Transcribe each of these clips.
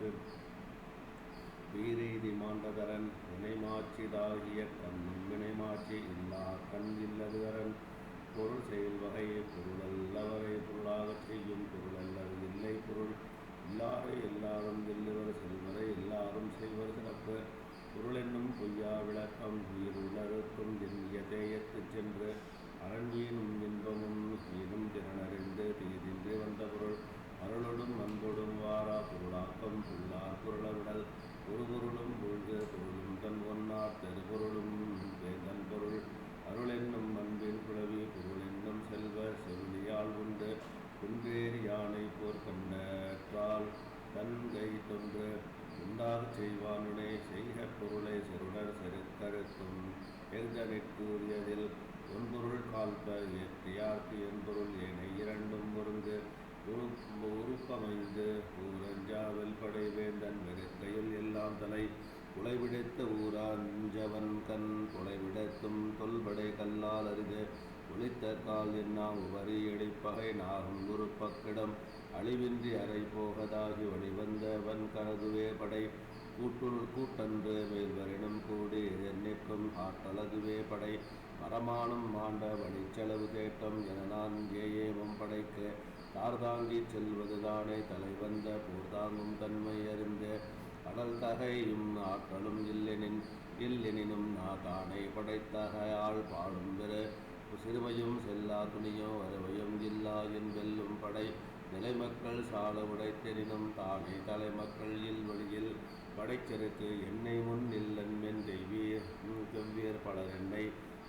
நட்பு வீரெய்தி மாண்டதரன் வினைமாட்சிதாகிய கண்ணும் வினைமாட்சி இல்லா கண் இல்லதுதரன் பொருள் செயல் வகையை பொருளல்லவரை பொருளாகச் செய்யும் பொருளல்லது இல்லை பொருள் இல்லாரை எல்லாரும் வெல்லுவர் செல்வரை எல்லாரும் செய்வர் சிறப்பு பொருளென்னும் பொய்யா விளக்கம் உயிருணருக்கும் எண்ணிய தேயத்துச் சென்று அரண்வீனும் இன்பமும் ஈனும் திறனறிந்து தீதின்றி வந்த பொருள் அருளொடும் அன்பொடும் வாரா பொருளாக்கம் புல்லார் பொருளவிடல் ஒரு பொருளும் மூழ்கு பொருளும் தன் ஒன்னார் தெருபொருளும் வேந்தன் பொருள் அருளென்னும் அன்பின் புலவி பொருளென்னும் செல்வ செருளியால் உண்டு குன்றேறி யானை போர் கண்டால் தன் கை தொன்று உண்டாகச் செய்வானுடனே செய்க பொருளை செருடர் செருக்கருத்தும் எழுதனிற்கூறியதில் ஒன்பொருள் கால்ப ஏற்றியார்க்கு என்பொருள் ஏனை இரண்டும் ஒருங்கு உறுப்பமைந்து ஊரஞ்சாவல் படை வேந்தன் வெறுக்கையுள் எல்லாம் தலை உழைவிடைத்த ஊராஞ்சவன் கண் கொலைவிடத்தும் தொல்படை கல்லால் அரிது ஒளித்த கால் என்னா உவரி எடிப்பகை நாகும் உறுப்பக்கிடம் அழிவின்றி அறை போகதாகி வழிவந்தவன் கனதுவே படை கூட்டன்று மேல்வரினும் கூடி நிற்கும் ஆற்றலதுவே படை மரமானும் மாண்ட வழிச்செலவு தேட்டம் என நான் ஏயேமம் படைக்க தார்தாங்கி செல்வதுதானே தலைவந்த போர்தாங்கும் தன்மை அறிந்து கடல் தகையும் ஆற்றலும் இல்லெனினும் தானே படைத்தகையால் பாடும் பெரு சிறுமையும் செல்லா துணியோ வருவையும் இல்லா என் வெல்லும் படை நிலைமக்கள் சால உடைத்தெனினும் தானே தலைமக்கள் வழியில் படைச்செருக்கு என்னை முன் இல்லன்மென் தெய்வீர் பலர் என்னை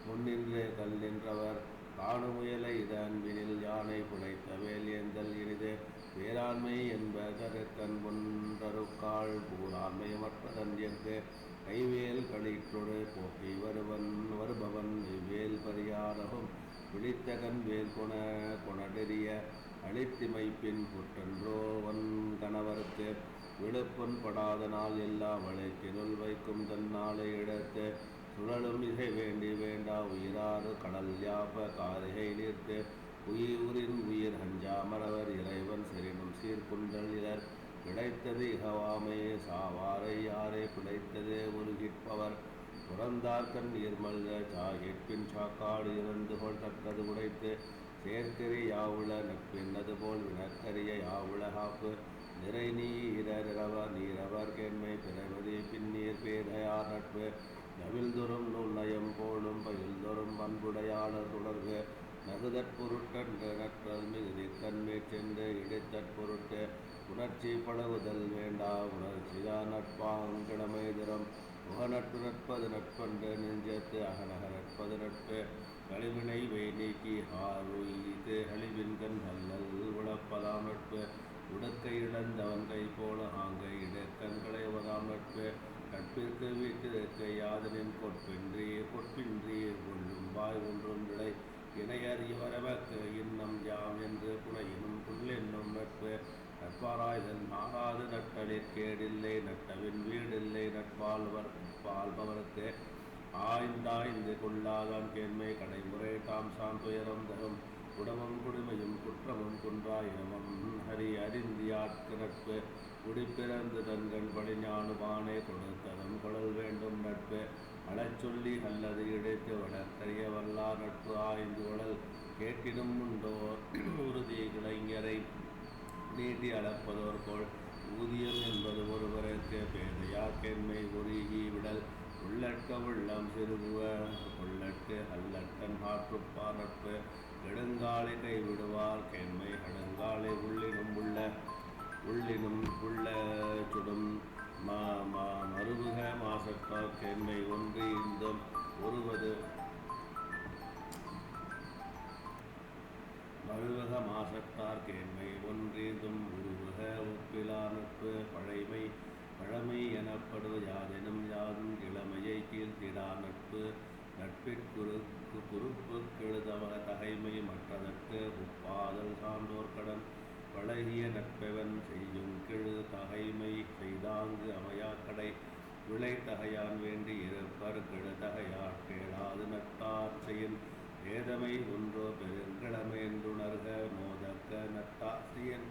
முன்னின்று கல் நின்றவர் காணுமுயலை இது அன்பினில் யானை புடைத்த வேல் ஏந்தல் இனிது வேளாண்மை என்பதற்கண் ஒன்றருக்காள் பூராண்மை மற்றதன் எங்கு கைவேல் களிற்றொடு போக்கி வருபவன் வேல் பரியாரகும் விழித்தகன் வேல் கொணடெறிய அழித்திமைப்பின் புற்றன்றோ வன் கணவருக்கு விழுப்பொன் படாத நாள் எல்லாம் வளைக்கினுள் வைக்கும் தன்னாலை எடுத்து சுழலும் இசை வேண்டி வேண்டா உயிராறு கடல் யாப்ப காரிகை நீர்த்து உயிரின் உயிர் அஞ்சா மறவர் இறைவன் செறினும் சீர்குண்டல் இதர் கிடைத்தது இகவாமே சாவாரை யாரே பிழைத்தது உருகிற்பவர் புறந்தார்கண் நீர்மல்க சாகிற்பின் சாக்காடு இறந்து போல் தக்கது உடைத்து சேர்க்கறி யாவுள நட்பென்னது போல் வினக்கரிய யாவுள காப்பு நிறை நீரவர் கேண்மை பிறவதி பின்னீர் பேதையார் நட்பு நவில்தொறும் நூல் நயம் போலும் பயில்தொறும் பண்புடையாளர் தொடர்பு நகுதற்பொருட்டன்று நற்றல் மிகுதி கண்மேற் சென்று இடைத்தற்பொருட்டு உணர்ச்சி பழகுதல் வேண்டா உணர்ச்சிதான் நட்பாங்கிடமை திறம் முகநட்பு நட்பது நட்பன்று நெஞ்சத்து அகநக நட்பது நட்பு கழிவினை வை நீக்கி ஆறுய்து அழிவின்கண் அல்லல் உழப்பதாம் நட்பு உடுக்கை இழந்தவன் கை போல ஆங்கை இடக்கண்களை வதாம் நட்பு நட்பிற்கு வீட்டிற்கு யாதனின் கொட்பின்றி கொள்ளும் வாய் ஒன்றும் விளை இணையறிவரவர்க்கு இன்னம் யாம் என்று புனையினும் புல்லென்னும் நட்பு நட்பாராய்தல் மாறாது நட்டலிற் கேடில்லை நட்டவின் வீடில்லை நட்பால்பவருக்கு ஆய்ந்தாய்ந்து கொள்ளாதான் கேண்மை கடைமுறை தாம் சான் துயரம் தரும் குடமும் குடிமையும் குற்றமும் குன்றாயினமும் அறிந்தியாட்கு நட்பு குடிப்பிறந்து தன்கண் படிஞானுமானே கொடுத்ததும் குழல் வேண்டும் நட்பு அழச்சொல்லி அல்லது இடைத்து வளர்க்கறிய வல்லா நட்பு ஆய்ந்து உடல் கேட்டிடும் உண்டோ உறுதி இளைஞரை நீட்டி அளப்பதோர் போல் ஊதியம் என்பது ஒருவருக்கு பேதையாக்கென்மை உருகி விடல் உள்ளட்க உள்ளம் சிறுகுவ கொள்ளட்கு அல்லட்கண் ஆற்றுப்பா நட்பு நெடுங்காலை கைவிடுவார் கேண்மை அடுங்காலை உள்ளினும் உள்ள சுடும் மறுவுக மாசத்தார் கேண்மை ஒன்று இந்த ஒருவது மறுவக மாசத்தார் கேண்மை ஒன்றீதும் உருவக ஒப்பிலா நட்பு பழமை எனப்படுவது யாதெனும் யாதும் இளமையை கீழ்த்திடா நட்பு நட்பிற்குறுப்பு கெழுதவக தகைமை மற்றதற்கு உப்பாதல் சான்றோர் கடன் பழகிய நட்பவன் செய்யும் கெழு தகைமை செய்தாங்கு அமையாக்கடை விளைத்தகையான் வேண்டி இருப்பர் கெழுதகையார் கேளாது நட்டார் செய்யின் வேதமை ஒன்றோ பெருங்கிழமை என்றுணர்க மோதக்க நட்டாசியன்